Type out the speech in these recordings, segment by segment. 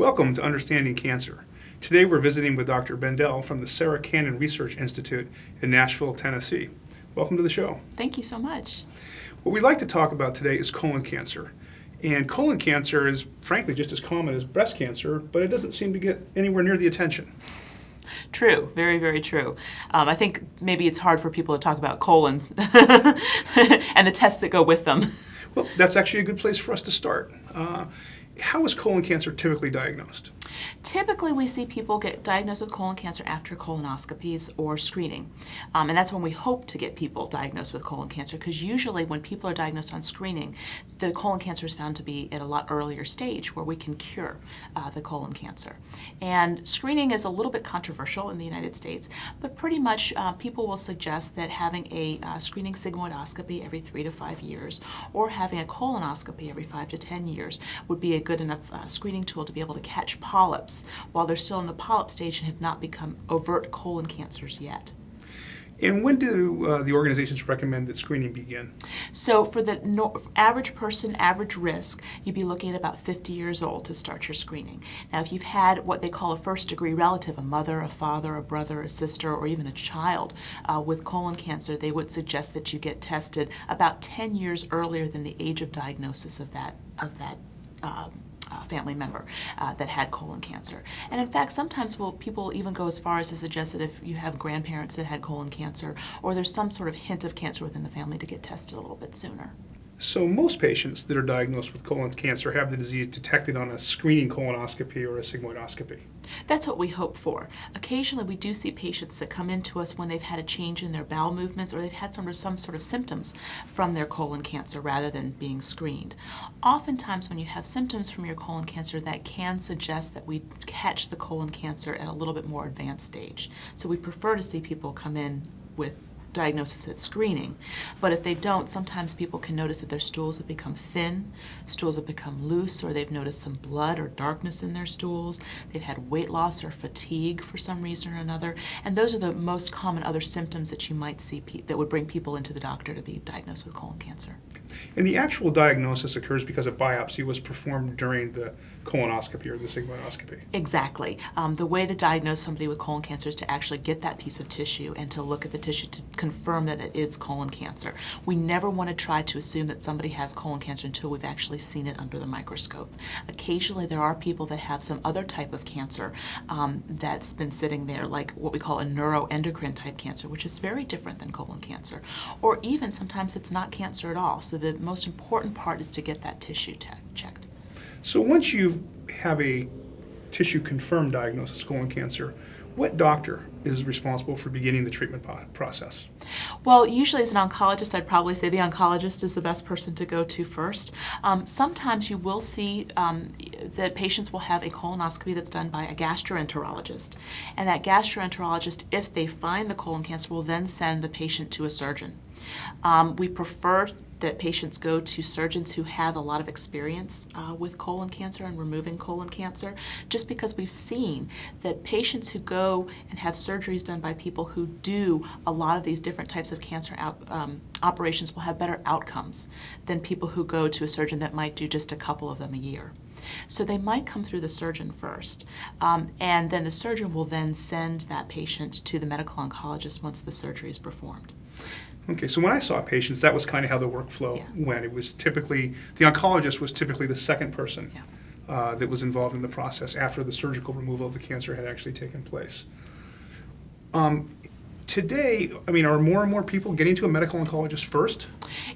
Welcome to Understanding Cancer. Today we're visiting with Dr. Bendell from the Sarah Cannon Research Institute in Nashville, Tennessee. Welcome to the show. Thank you so much. What we'd like to talk about today is colon cancer. And colon cancer is frankly just as common as breast cancer, but it doesn't seem to get anywhere near the attention. True, very, very true. I think maybe it's hard for people to talk about colons and the tests that go with them. Well, that's actually a good place for us to start. How is colon cancer typically diagnosed? Typically, we see people get diagnosed with colon cancer after colonoscopies or screening. And that's when we hope to get people diagnosed with colon cancer, because usually when people are diagnosed on screening, the colon cancer is found to be at a lot earlier stage where we can cure the colon cancer. And screening is a little bit controversial in the United States, but pretty much people will suggest that having a screening sigmoidoscopy every 3 to 5 years or having a colonoscopy every 5 to 10 years would be a good enough screening tool to be able to catch polyps while they're still in the polyp stage and have not become overt colon cancers yet. And when do the organizations recommend that screening begin? So for the average person, average risk, you'd be looking at about 50 years old to start your screening. Now, if you've had what they call a first-degree relative, a mother, a father, a brother, a sister, or even a child with colon cancer, they would suggest that you get tested about 10 years earlier than the age of diagnosis of that family member that had colon cancer. And in fact, sometimes people even go as far as to suggest that if you have grandparents that had colon cancer or there's some sort of hint of cancer within the family, to get tested a little bit sooner. So most patients that are diagnosed with colon cancer have the disease detected on a screening colonoscopy or a sigmoidoscopy. That's what we hope for. Occasionally we do see patients that come into us when they've had a change in their bowel movements or they've had some sort of symptoms from their colon cancer rather than being screened. Oftentimes when you have symptoms from your colon cancer, that can suggest that we catch the colon cancer at a little bit more advanced stage. So we prefer to see people come in with diagnosis at screening. But if they don't, sometimes people can notice that their stools have become thin, stools have become loose, or they've noticed some blood or darkness in their stools. They've had weight loss or fatigue for some reason or another. And those are the most common other symptoms that you might see that would bring people into the doctor to be diagnosed with colon cancer. And the actual diagnosis occurs because a biopsy was performed during the colonoscopy or the sigmoidoscopy. Exactly. The way to diagnose somebody with colon cancer is to actually get that piece of tissue and to look at the tissue to confirm that it is colon cancer. We never want to try to assume that somebody has colon cancer until we've actually seen it under the microscope. Occasionally there are people that have some other type of cancer that's been sitting there, like what we call a neuroendocrine type cancer, which is very different than colon cancer. Or even sometimes it's not cancer at all. So the most important part is to get that tissue checked. So once you have a tissue confirmed diagnosis of colon cancer, what doctor is responsible for beginning the treatment process? Well, usually as an oncologist, I'd probably say the oncologist is the best person to go to first. Sometimes you will see that patients will have a colonoscopy that's done by a gastroenterologist. And that gastroenterologist, if they find the colon cancer, will then send the patient to a surgeon. We prefer that patients go to surgeons who have a lot of experience with colon cancer and removing colon cancer, just because we've seen that patients who go and have surgeries done by people who do a lot of these different types of cancer operations will have better outcomes than people who go to a surgeon that might do just a couple of them a year. So they might come through the surgeon first, and then the surgeon will then send that patient to the medical oncologist once the surgery is performed. Okay, so when I saw patients, that was kind of how the workflow went. It was typically, the oncologist was typically the second person that was involved in the process after the surgical removal of the cancer had actually taken place. Today, are more and more people getting to a medical oncologist first?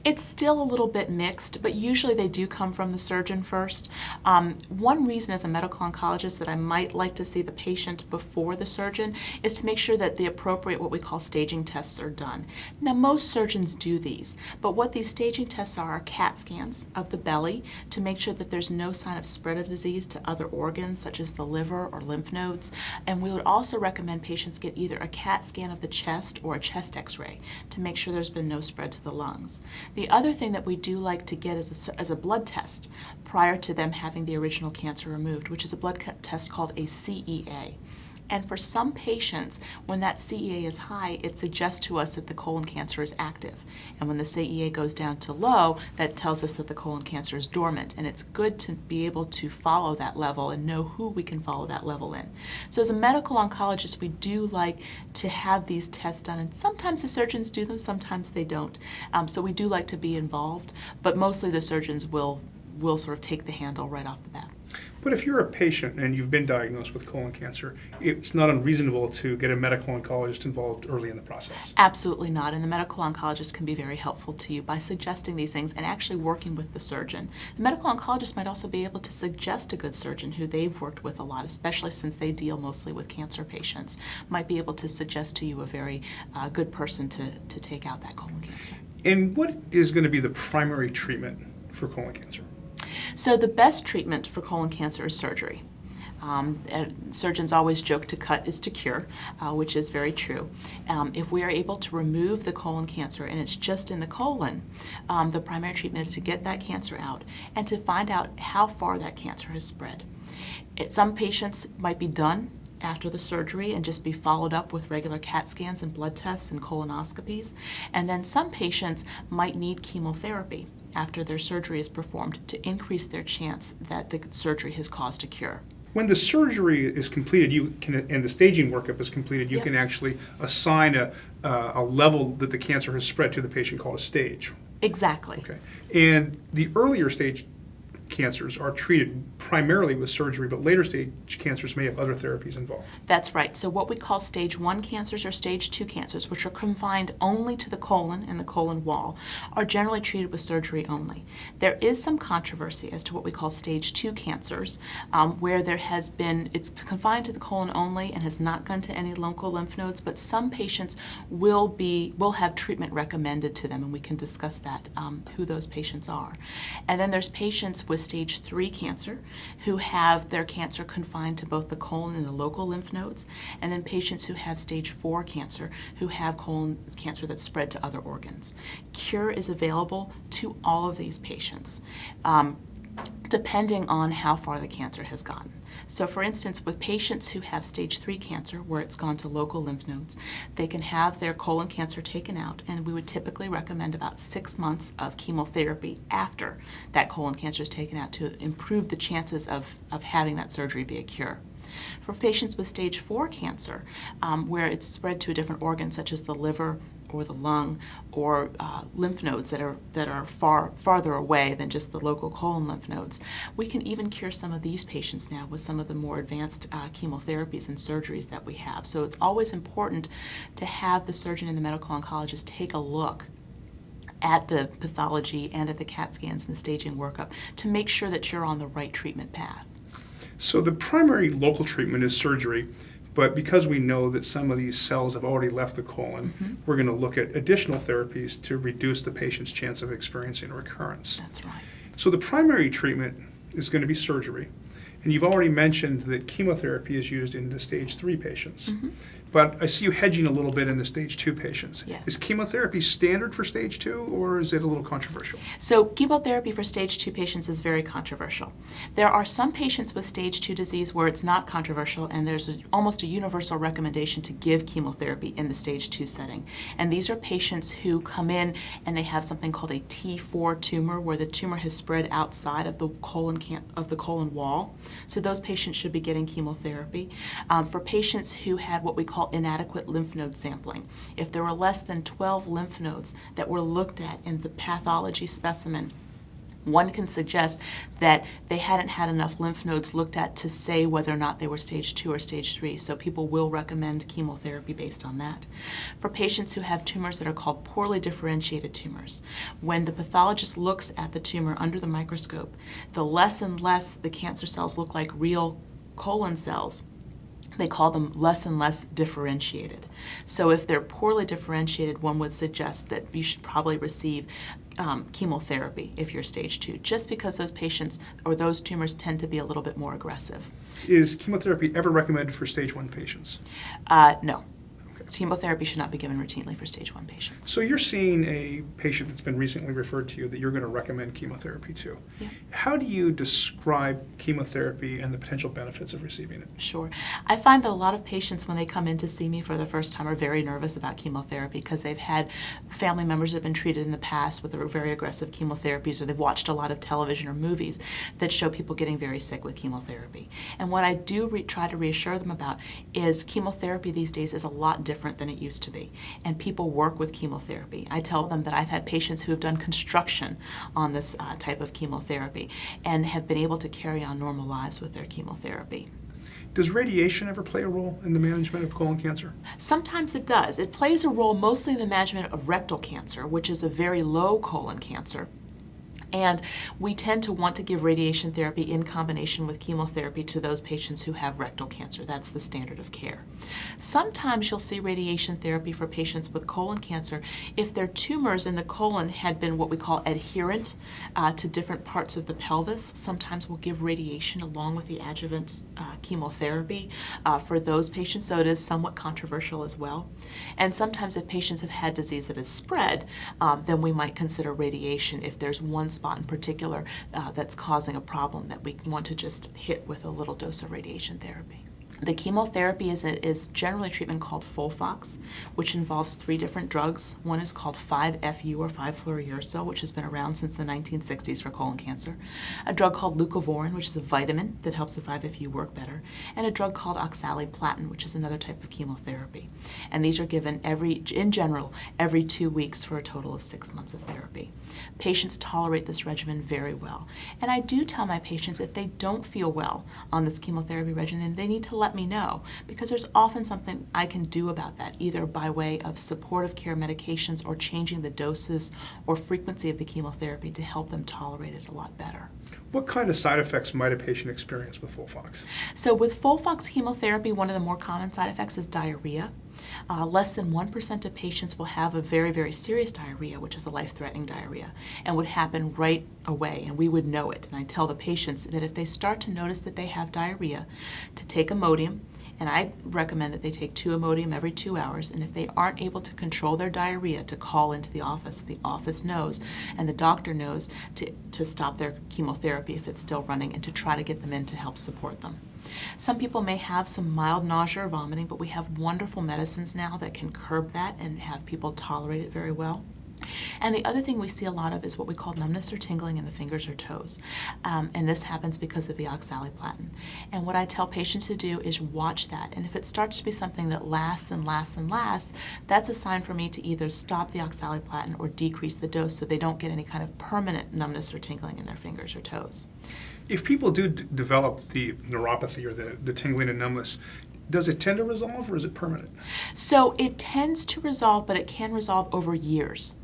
It's still a little bit mixed, but usually they do come from the surgeon first. One reason as a medical oncologist that I might like to see the patient before the surgeon is to make sure that the appropriate what we call staging tests are done. Now, most surgeons do these, but what these staging tests are CAT scans of the belly to make sure that there's no sign of spread of disease to other organs such as the liver or lymph nodes. And we would also recommend patients get either a CAT scan of the chest or a chest x-ray to make sure there's been no spread to the lungs. The other thing that we do like to get as a blood test prior to them having the original cancer removed, which is a blood test called a CEA. And for some patients, when that CEA is high, it suggests to us that the colon cancer is active. And when the CEA goes down to low, that tells us that the colon cancer is dormant. And it's good to be able to follow that level and know who we can follow that level in. So as a medical oncologist, we do like to have these tests done. And sometimes the surgeons do them, sometimes they don't. So we do like to be involved, but mostly the surgeons will sort of take the handle right off the bat. But if you're a patient and you've been diagnosed with colon cancer, it's not unreasonable to get a medical oncologist involved early in the process. Absolutely not, and the medical oncologist can be very helpful to you by suggesting these things and actually working with the surgeon. The medical oncologist might also be able to suggest a good surgeon who they've worked with a lot, especially since they deal mostly with cancer patients, might be able to suggest to you a very good person to take out that colon cancer. And what is going to be the primary treatment for colon cancer? So the best treatment for colon cancer is surgery. Surgeons always joke to cut is to cure, which is very true. If we are able to remove the colon cancer and it's just in the colon, the primary treatment is to get that cancer out and to find out how far that cancer has spread. Some patients might be done after the surgery and just be followed up with regular CAT scans and blood tests and colonoscopies. And then some patients might need chemotherapy after their surgery is performed to increase their chance that the surgery has caused a cure. When the surgery is completed, you can, and the staging workup is completed, you Yep. can actually assign a level that the cancer has spread to the patient called a stage. Exactly. Okay. And the earlier stage cancers are treated primarily with surgery, but later stage cancers may have other therapies involved. That's right. So what we call stage 1 cancers or stage 2 cancers, which are confined only to the colon and the colon wall, are generally treated with surgery only. There is some controversy as to what we call stage 2 cancers, where there has been, it's confined to the colon only and has not gone to any local lymph nodes, but some patients will have treatment recommended to them, and we can discuss that, who those patients are. And then there's patients with stage 3 cancer who have their cancer confined to both the colon and the local lymph nodes, and then patients who have stage 4 cancer who have colon cancer that's spread to other organs. Cure is available to all of these patients, depending on how far the cancer has gotten. So for instance, with patients who have stage 3 cancer, where it's gone to local lymph nodes, they can have their colon cancer taken out, and we would typically recommend about 6 months of chemotherapy after that colon cancer is taken out to improve the chances of having that surgery be a cure. For patients with stage 4 cancer, where it's spread to a different organ, such as the liver or the lung or lymph nodes that are farther away than just the local colon lymph nodes, we can even cure some of these patients now with some of the more advanced chemotherapies and surgeries that we have. So it's always important to have the surgeon and the medical oncologist take a look at the pathology and at the CAT scans and the staging workup to make sure that you're on the right treatment path. So the primary local treatment is surgery, but because we know that some of these cells have already left the colon, we're going to look at additional therapies to reduce the patient's chance of experiencing a recurrence. That's right. So the primary treatment is going to be surgery. And you've already mentioned that chemotherapy is used in the stage 3 patients. But I see you hedging a little bit in the stage 2 patients. Yes. Is chemotherapy standard for stage 2, or is it a little controversial? So chemotherapy for stage 2 patients is very controversial. There are some patients with stage 2 disease where it's not controversial, and there's almost a universal recommendation to give chemotherapy in the stage 2 setting. And these are patients who come in and they have something called a T4 tumor, where the tumor has spread outside of the colon wall. So those patients should be getting chemotherapy. For patients who had what we call inadequate lymph node sampling, if there were less than 12 lymph nodes that were looked at in the pathology specimen, one can suggest that they hadn't had enough lymph nodes looked at to say whether or not they were stage 2 or stage 3, so people will recommend chemotherapy based on that. For patients who have tumors that are called poorly differentiated tumors, when the pathologist looks at the tumor under the microscope, the less and less the cancer cells look like real colon cells, they call them less and less differentiated. So if they're poorly differentiated, one would suggest that you should probably receive chemotherapy if you're stage 2, just because those patients or those tumors tend to be a little bit more aggressive. Is chemotherapy ever recommended for stage 1 patients? No. Okay. chemotherapy should not be given routinely for stage 1 patients. So you're seeing a patient that's been recently referred to you that you're going to recommend chemotherapy to. Yeah. How do you describe chemotherapy and the potential benefits of receiving it? Sure. I find that a lot of patients, when they come in to see me for the first time, are very nervous about chemotherapy because they've had family members that have been treated in the past with very aggressive chemotherapies, or they've watched a lot of television or movies that show people getting very sick with chemotherapy. And what I do try to reassure them about is chemotherapy these days is a lot different than it used to be. And people work with chemotherapy. I tell them that I've had patients who have done construction on this type of chemotherapy and have been able to carry on normal lives with their chemotherapy. Does radiation ever play a role in the management of colon cancer? Sometimes it does. It plays a role mostly in the management of rectal cancer, which is a very low colon cancer. And we tend to want to give radiation therapy in combination with chemotherapy to those patients who have rectal cancer. That's the standard of care. Sometimes you'll see radiation therapy for patients with colon cancer if their tumors in the colon had been what we call adherent to different parts of the pelvis. Sometimes we'll give radiation along with the adjuvant chemotherapy for those patients, so it is somewhat controversial as well. And sometimes if patients have had disease that has spread, then we might consider radiation if there's one spot in particular that's causing a problem that we want to just hit with a little dose of radiation therapy. The chemotherapy is generally a treatment called Folfox, which involves 3 different drugs. One is called 5-FU or 5-fluorouracil, which has been around since the 1960s for colon cancer. A drug called leucovorin, which is a vitamin that helps the 5-FU work better. And a drug called oxaliplatin, which is another type of chemotherapy. And these are given in general, every 2 weeks for a total of 6 months of therapy. Patients tolerate this regimen very well. And I do tell my patients if they don't feel well on this chemotherapy regimen, they need to let me know, because there's often something I can do about that, either by way of supportive care medications or changing the doses or frequency of the chemotherapy to help them tolerate it a lot better. What kind of side effects might a patient experience with Folfox? So with Folfox chemotherapy, one of the more common side effects is diarrhea. Less than 1% of patients will have a very, very serious diarrhea, which is a life-threatening diarrhea, and would happen right away, and we would know it. And I tell the patients that if they start to notice that they have diarrhea, to take Imodium, and I recommend that they take 2 Imodium every 2 hours, and if they aren't able to control their diarrhea, to call into the office. The office knows, and the doctor knows, to stop their chemotherapy if it's still running, and to try to get them in to help support them. Some people may have some mild nausea or vomiting, but we have wonderful medicines now that can curb that and have people tolerate it very well. And the other thing we see a lot of is what we call numbness or tingling in the fingers or toes. And this happens because of the oxaliplatin. And what I tell patients to do is watch that. And if it starts to be something that lasts and lasts and lasts, that's a sign for me to either stop the oxaliplatin or decrease the dose so they don't get any kind of permanent numbness or tingling in their fingers or toes. If people do develop the neuropathy or the tingling and numbness, does it tend to resolve or is it permanent? So it tends to resolve, but it can resolve over years.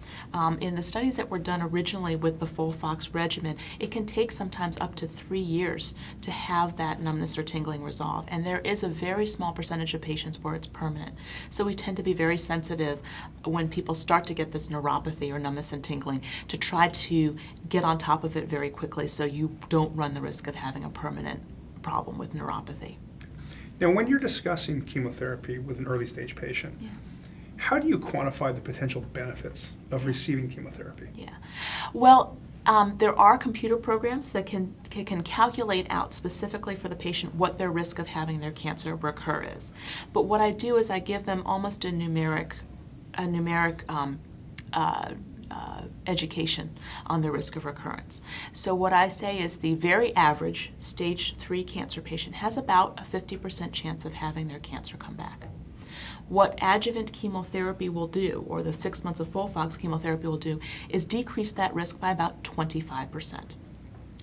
In the studies that were done originally with the Folfox regimen, it can take sometimes up to 3 years to have that numbness or tingling resolve. And there is a very small percentage of patients where it's permanent. So we tend to be very sensitive when people start to get this neuropathy or numbness and tingling to try to get on top of it very quickly so you don't run the risk of having a permanent problem with neuropathy. Now, when you're discussing chemotherapy with an early stage patient, how do you quantify the potential benefits of receiving chemotherapy? Yeah. Well, there are computer programs that can calculate out specifically for the patient what their risk of having their cancer recur is. But what I do is I give them almost a numeric education on the risk of recurrence. So what I say is the very average stage 3 cancer patient has about a 50% chance of having their cancer come back. What adjuvant chemotherapy will do, or the 6 months of Folfox chemotherapy will do, is decrease that risk by about 25%.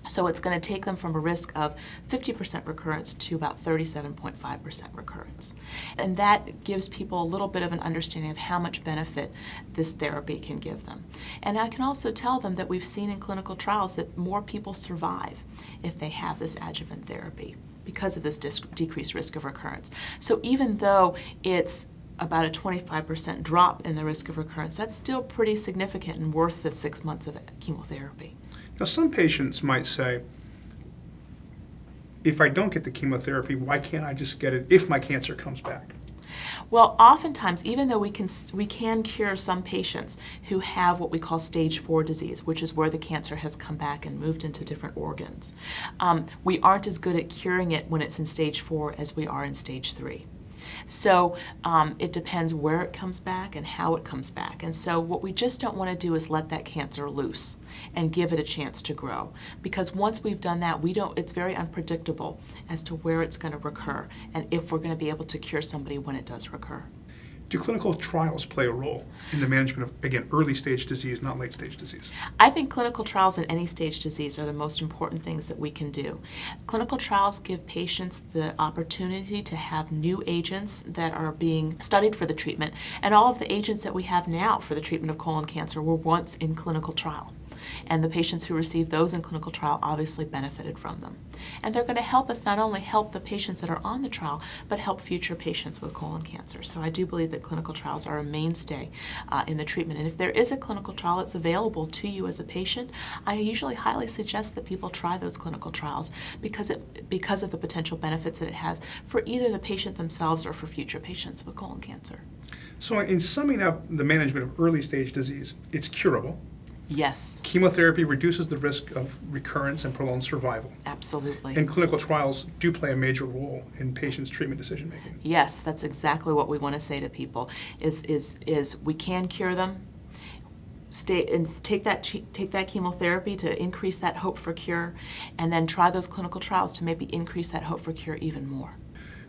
So it's going to take them from a risk of 50% recurrence to about 37.5% recurrence. And that gives people a little bit of an understanding of how much benefit this therapy can give them. And I can also tell them that we've seen in clinical trials that more people survive if they have this adjuvant therapy because of this decreased risk of recurrence. So even though it's about a 25% drop in the risk of recurrence, that's still pretty significant and worth the 6 months of chemotherapy. Now, some patients might say, if I don't get the chemotherapy, why can't I just get it if my cancer comes back? Well, oftentimes, even though we can cure some patients who have what we call stage 4 disease, which is where the cancer has come back and moved into different organs, we aren't as good at curing it when it's in stage 4 as we are in stage 3. So it depends where it comes back and how it comes back. And so what we just don't want to do is let that cancer loose and give it a chance to grow. Because once we've done that, it's very unpredictable as to where it's going to recur and if we're going to be able to cure somebody when it does recur. Do clinical trials play a role in the management of, again, early stage disease, not late stage disease? I think clinical trials in any stage disease are the most important things that we can do. Clinical trials give patients the opportunity to have new agents that are being studied for the treatment, and all of the agents that we have now for the treatment of colon cancer were once in clinical trial. And the patients who received those in clinical trial obviously benefited from them. And they're going to help us not only help the patients that are on the trial, but help future patients with colon cancer. So I do believe that clinical trials are a mainstay in the treatment. And if there is a clinical trial that's available to you as a patient, I usually highly suggest that people try those clinical trials because of the potential benefits that it has for either the patient themselves or for future patients with colon cancer. So in summing up the management of early stage disease, it's curable. Yes, Chemotherapy reduces the risk of recurrence and prolonged survival. absolutely. And clinical trials do play a major role in patients' treatment decision making. Yes, that's exactly what we want to say to people, is we can cure them. Stay and take that chemotherapy to increase that hope for cure, and then try those clinical trials to maybe increase that hope for cure even more.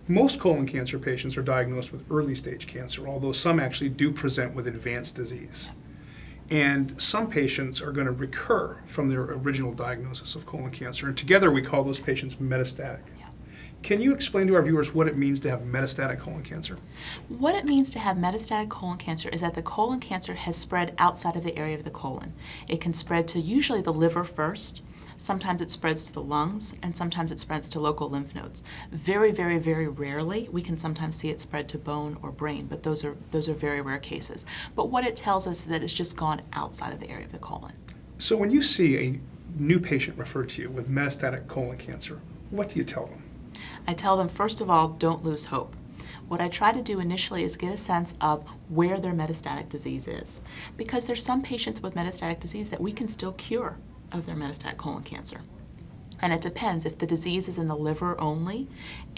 Most colon cancer patients are diagnosed with early stage cancer, although some actually do present with advanced disease. And some patients are going to recur from their original diagnosis of colon cancer, and together we call those patients metastatic. Yeah. Can you explain to our viewers what it means to have metastatic colon cancer? What it means to have metastatic colon cancer is that the colon cancer has spread outside of the area of the colon. It can spread to usually the liver first. Sometimes it spreads to the lungs, and sometimes it spreads to local lymph nodes. Very, very, very rarely, we can sometimes see it spread to bone or brain, but those are very rare cases. But what it tells us is that it's just gone outside of the area of the colon. So when you see a new patient referred to you with metastatic colon cancer, what do you tell them? I tell them, first of all, don't lose hope. What I try to do initially is get a sense of where their metastatic disease is, because there's some patients with metastatic disease that we can still cure of their metastatic colon cancer. And it depends if the disease is in the liver only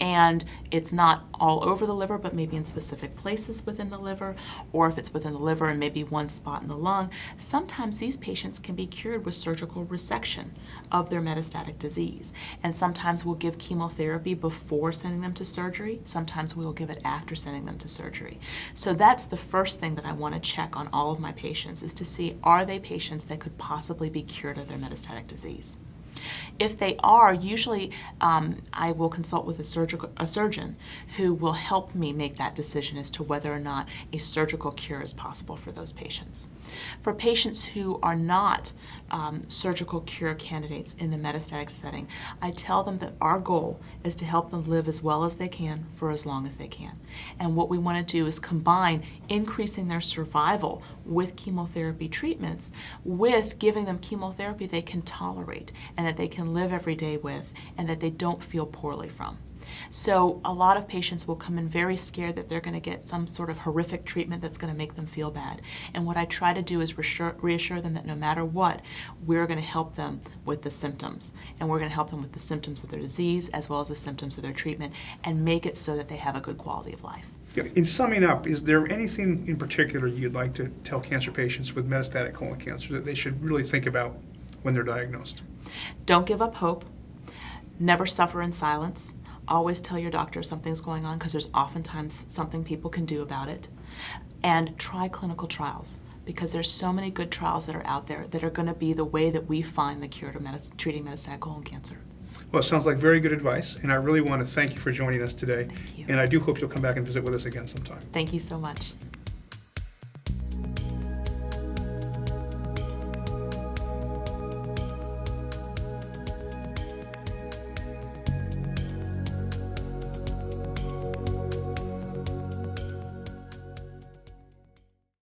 and it's not all over the liver but maybe in specific places within the liver, or if it's within the liver and maybe one spot in the lung. Sometimes these patients can be cured with surgical resection of their metastatic disease. And sometimes we'll give chemotherapy before sending them to surgery. Sometimes we'll give it after sending them to surgery. So that's the first thing that I want to check on all of my patients, is to see, are they patients that could possibly be cured of their metastatic disease? If they are, usually I will consult with a surgeon who will help me make that decision as to whether or not a surgical cure is possible for those patients. For patients who are not surgical cure candidates in the metastatic setting, I tell them that our goal is to help them live as well as they can for as long as they can. And what we want to do is combine increasing their survival with chemotherapy treatments with giving them chemotherapy they can tolerate and that they can live every day with and that they don't feel poorly from. So a lot of patients will come in very scared that they're going to get some sort of horrific treatment that's going to make them feel bad. And what I try to do is reassure them that no matter what, we're going to help them with the symptoms. And we're going to help them with the symptoms of their disease as well as the symptoms of their treatment, and make it so that they have a good quality of life. In summing up, is there anything in particular you'd like to tell cancer patients with metastatic colon cancer that they should really think about when they're diagnosed? Don't give up hope. Never suffer in silence. Always tell your doctor something's going on, because there's oftentimes something people can do about it. And try clinical trials, because there's so many good trials that are out there that are going to be the way that we find the cure to treating metastatic colon cancer. Well, it sounds like very good advice, and I really want to thank you for joining us today. Thank you. And I do hope you'll come back and visit with us again sometime. Thank you so much.